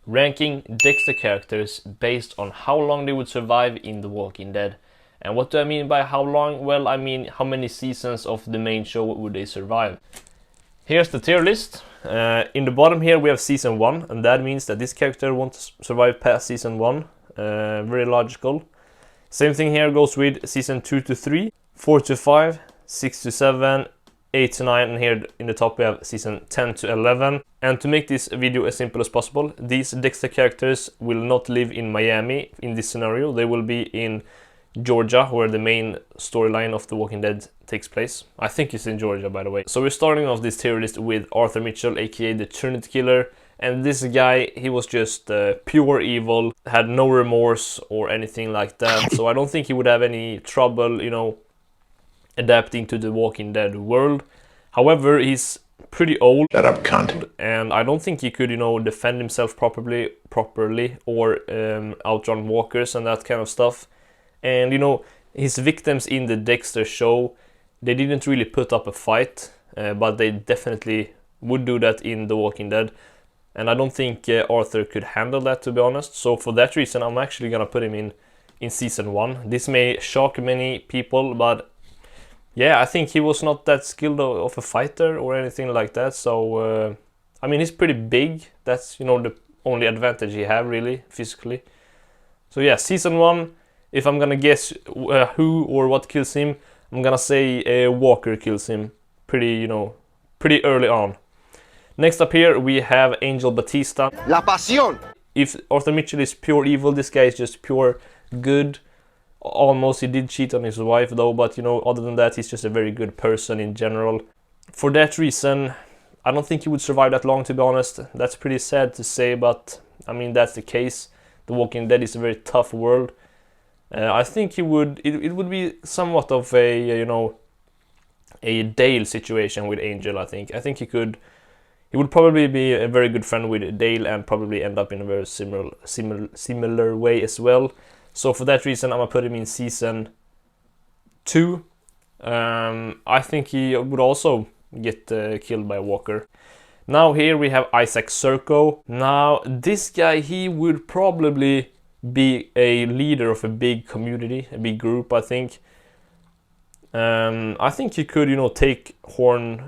ranking Dexter characters based on how long they would survive in The Walking Dead. And what do I mean by how long? Well, I mean how many seasons of the main show would they survive. Here's the tier list. In the bottom here we have season 1, and that means that this character won't survive past season 1. Very logical. Same thing here goes with season 2 to 3, 4 to 5, 6 to 7, 8 to 9, and here in the top we have season 10 to 11. And to make this video as simple as possible, these Dexter characters will not live in Miami in this scenario. They will be in Georgia, where the main storyline of The Walking Dead takes place. I think it's in Georgia, by the way. So we're starting off this tier list with Arthur Mitchell, aka the Trinity Killer. And this guy, he was just pure evil, had no remorse or anything like that. So I don't think he would have any trouble, you know, adapting to the Walking Dead world. However, he's pretty old. Shut up, cunt. And I don't think he could, you know, defend himself properly or outrun walkers and that kind of stuff. And, you know, his victims in the Dexter show, they didn't really put up a fight, but they definitely would do that in The Walking Dead. And I don't think Arthur could handle that, to be honest. So for that reason, I'm actually gonna put him in season 1. This may shock many people, but yeah, I think he was not that skilled of a fighter or anything like that. So, I mean, he's pretty big. That's, you know, the only advantage he have, really, physically. So yeah, season 1. If I'm gonna guess who or what kills him, I'm gonna say Walker kills him pretty early on. Next up here we have Angel Batista. La pasión. If Arthur Mitchell is pure evil, this guy is just pure good. Almost, he did cheat on his wife though, but you know, other than that, he's just a very good person in general. For that reason, I don't think he would survive that long, to be honest. That's pretty sad to say, but I mean, that's the case. The Walking Dead is a very tough world. I think he would. It would be somewhat of a, you know, a Dale situation with Angel. I think he could. He would probably be a very good friend with Dale and probably end up in a very similar way as well. So for that reason, I'm gonna put him in season 2. I think he would also get killed by Walker. Now here we have Isaak Sirko. Now this guy, he would probably be a leader of a big community, a big group, I think. I think he could, you know, take Horns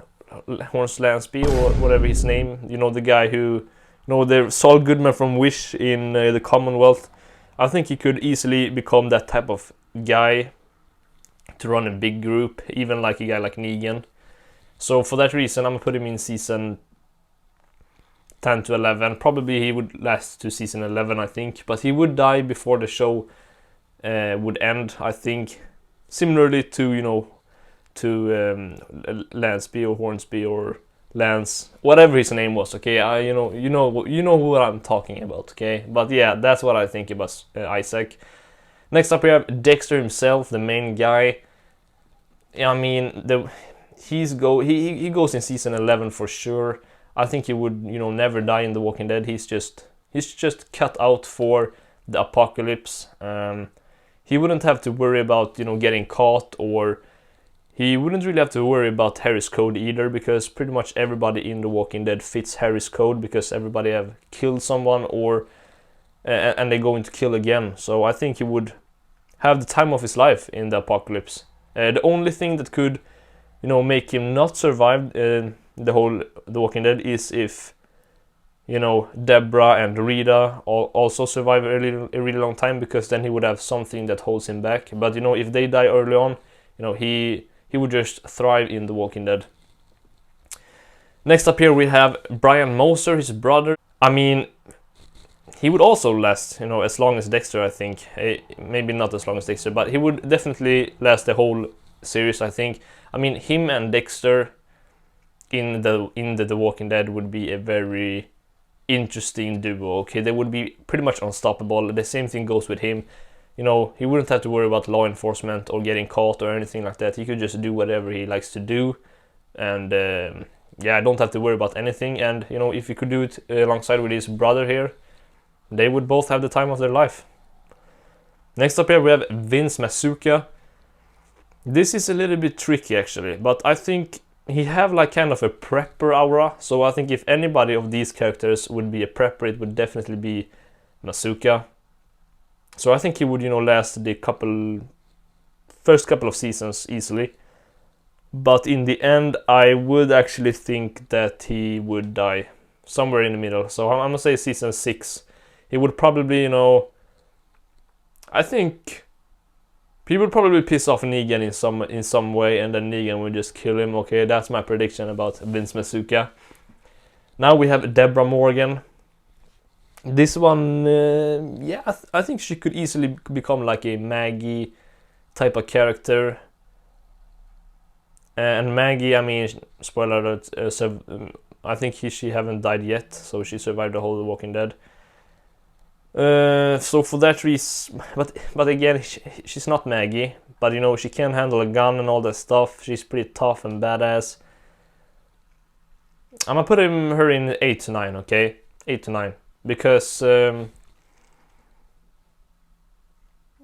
Lansby or whatever his name, you know, the guy who, you know, the Saul Goodman from Wish in the Commonwealth. I think he could easily become that type of guy to run a big group, even like a guy like Negan. So for that reason, I'm gonna put him in season 10 to 11. Probably he would last to season 11, I think, but he would die before the show would end, I think, similarly to, you know, to Lansby or Hornsby or Lance, whatever his name was. Okay, you know what I'm talking about. Okay, but yeah, that's what I think about Isaak. Next up we have Dexter himself, the main guy. I mean, he goes in season 11 for sure. I think he would, you know, never die in The Walking Dead. He's just cut out for the apocalypse. He wouldn't have to worry about, you know, getting caught, or he wouldn't really have to worry about Harris Code either, because pretty much everybody in The Walking Dead fits Harris Code, because everybody have killed someone or and they're going to kill again. So I think he would have the time of his life in the apocalypse. The only thing that could, you know, make him not survive the Walking Dead is if, you know, Debra and Rita also survive a really long time, because then he would have something that holds him back. But you know, if they die early on, you know, he would just thrive in The Walking Dead. Next up here we have Brian Moser, his brother. I mean, he would also last, you know, as long as Dexter, I think. Maybe not as long as Dexter, but he would definitely last the whole series, I think. I mean, him and Dexter in the Walking Dead would be a very interesting duo. Okay, they would be pretty much unstoppable. The same thing goes with him. You know, he wouldn't have to worry about law enforcement or getting caught or anything like that. He could just do whatever he likes to do, and yeah, I don't have to worry about anything. And you know, if he could do it alongside with his brother here, they would both have the time of their life. Next up here we have Vince Masuka. This is a little bit tricky actually, but I think he have like kind of a prepper aura. So I think if anybody of these characters would be a prepper, it would definitely be Masuka. So I think he would, you know, last the first couple of seasons easily. But in the end, I would actually think that he would die somewhere in the middle. So I'm gonna say season 6. He would probably, you know, I think people would probably piss off Negan in some way, and then Negan would just kill him. Okay, that's my prediction about Vince Masuka. Now we have Debra Morgan. This one, yeah, I think she could easily become like a Maggie type of character. And Maggie, I mean, spoiler alert, I think she haven't died yet, so she survived the whole Walking Dead. So for that reason, but again, she's not Maggie, but you know, she can handle a gun and all that stuff. She's pretty tough and badass. I'm gonna put her in 8 to 9, okay? 8 to 9. Because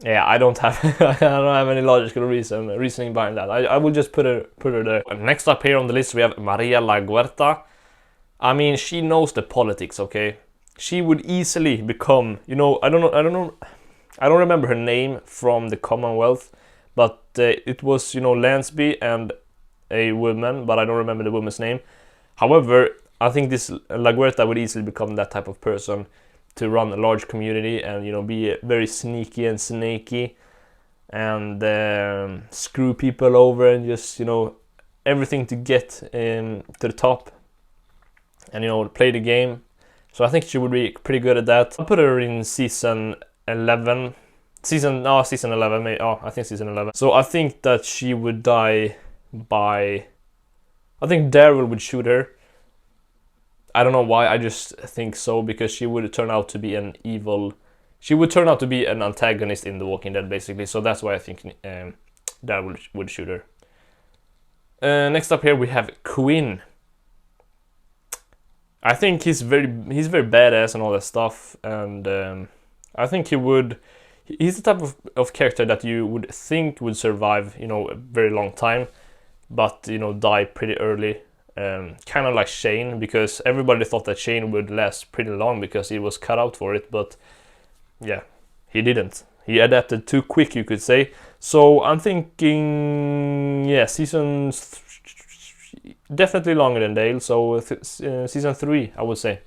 yeah, I don't have any logical reasoning behind that. I will just put her there. Next up here on the list we have María LaGuerta. I mean, she knows the politics, okay? She would easily become, you know, I don't remember her name from the Commonwealth, but it was, you know, Lansby and a woman, but I don't remember the woman's name. However, I think this LaGuerta would easily become that type of person to run a large community and, you know, be very sneaky and snaky and screw people over and just, you know, everything to get to the top and, you know, play the game. So I think she would be pretty good at that. I'll put her in season 11. Season 11, maybe. Oh, I think season 11. So I think that she would die by... I think Daryl would shoot her. I don't know why, I just think so, because she would turn out to be an evil... She would turn out to be an antagonist in The Walking Dead, basically. So that's why I think Daryl would shoot her. Next up here we have Quinn. I think he's very badass and all that stuff, and I think he's the type of character that you would think would survive, you know, a very long time, but, you know, die pretty early. Kind of like Shane, because everybody thought that Shane would last pretty long because he was cut out for it, but yeah, he didn't. He adapted too quick, you could say. So I'm thinking, yeah, seasons definitely longer than Dale, so season 3, I would say,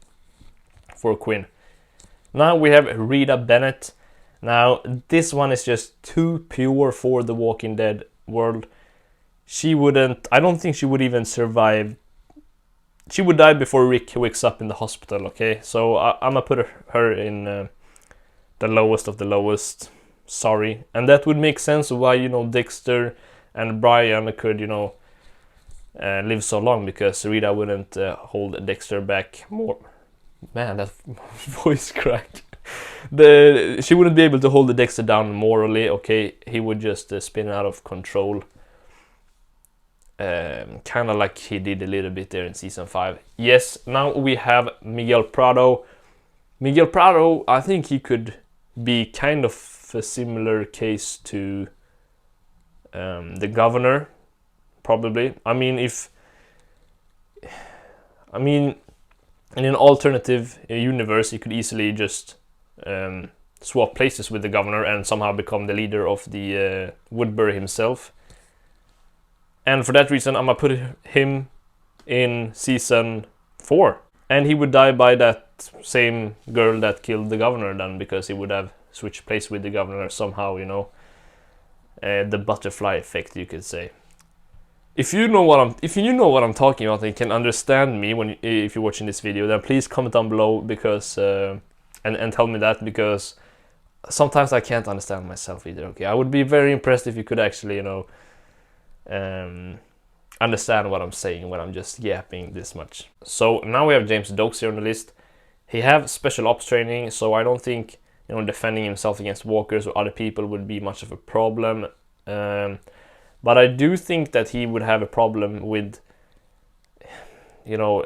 for Quinn. Now we have Rita Bennett. Now this one is just too pure for the Walking Dead world. She wouldn't, I don't think she would even survive. She would die before Rick wakes up in the hospital, okay? So I'm gonna put her in the lowest of the lowest. Sorry. And that would make sense why, you know, Dexter and Brian could, you know, live so long, because Rita wouldn't hold Dexter back more. Man, that voice crack. She wouldn't be able to hold the Dexter down morally, okay? He would just spin out of control. Kind of like he did a little bit there in season 5. Yes, now we have Miguel Prado. Miguel Prado, I think he could be kind of a similar case to the governor, probably. I mean, in an alternative universe, he could easily just swap places with the governor and somehow become the leader of the Woodbury himself. And for that reason, I'm gonna put him in season 4. And he would die by that same girl that killed the governor then, because he would have switched place with the governor somehow, you know. The butterfly effect, you could say. If you know what I'm talking about and can understand me if you're watching this video, then please comment down below, because and tell me that, because sometimes I can't understand myself either. Okay, I would be very impressed if you could actually, you know, understand what I'm saying when I'm just yapping this much. So now we have James Doakes here on the list. He have special ops training, so I don't think, you know, defending himself against walkers or other people would be much of a problem. But I do think that he would have a problem with, you know,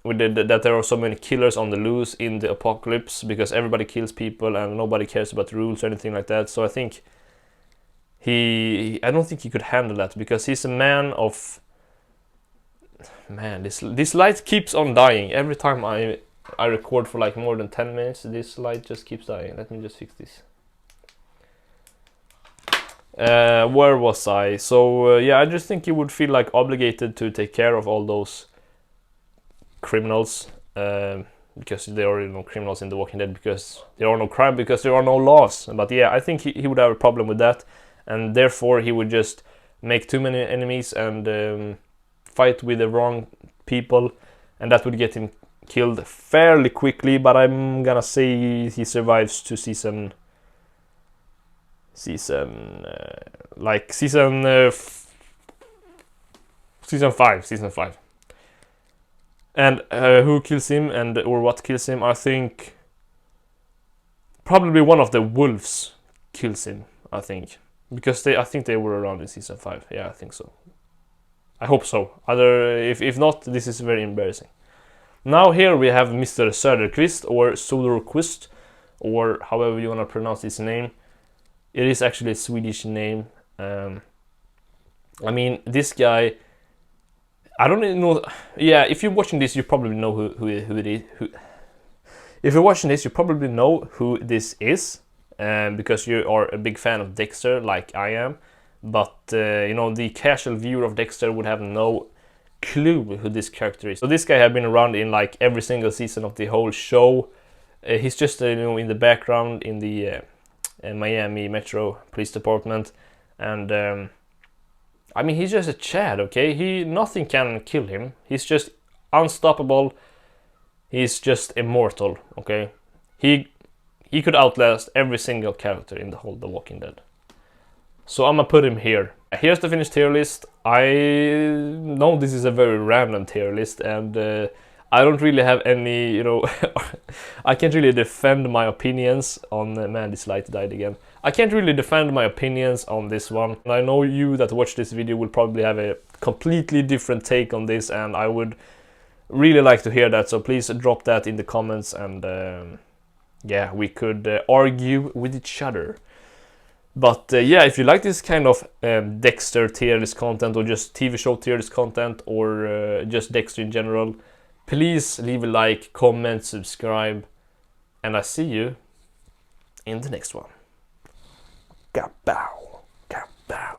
with that there are so many killers on the loose in the apocalypse, because everybody kills people and nobody cares about the rules or anything like that. So I think I don't think he could handle that, because he's a man of Man, this light keeps on dying every time I record for like more than 10 minutes. This light just keeps dying. Let me just fix this. Where was I? So yeah, I just think you would feel like obligated to take care of all those criminals, because there are no criminals in The Walking Dead, because there are no crime, because there are no laws. But yeah, I think he would have a problem with that, and therefore he would just make too many enemies and fight with the wrong people, and that would get him killed fairly quickly. But I'm gonna say he survives to season 5. And who kills him or what kills him? I think probably one of the wolves kills him. I think, because I think they were around in season 5. Yeah, I think so. I hope so. If not, this is very embarrassing. Now here we have Mr. Soderquist, or Soderquist, or however you wanna pronounce his name. It is actually a Swedish name. I mean, this guy, I don't even know. Yeah, if you're watching this, you probably know who it is. If you're watching this, you probably know who this is, because you are a big fan of Dexter, like I am. But you know, the casual viewer of Dexter would have no clue who this character is. So this guy had been around in like every single season of the whole show. He's just you know, in the background in the Miami Metro Police Department, and I mean, he's just a Chad, okay? Nothing can kill him. He's just unstoppable. He's just immortal, okay? He could outlast every single character in the whole The Walking Dead. So I'm gonna put him here. Here's the finished tier list. I know this is a very random tier list, and I don't really have any, you know, I can't really defend my opinions on man, this light died again. I can't really defend my opinions on this one. I know you that watch this video will probably have a completely different take on this, and I would really like to hear that, so please drop that in the comments, and yeah, we could argue with each other. But yeah, if you like this kind of Dexter tier list content, or just TV show tier list content, or just Dexter in general, please leave a like, comment, subscribe, and I see you in the next one. Kapow. Kapow.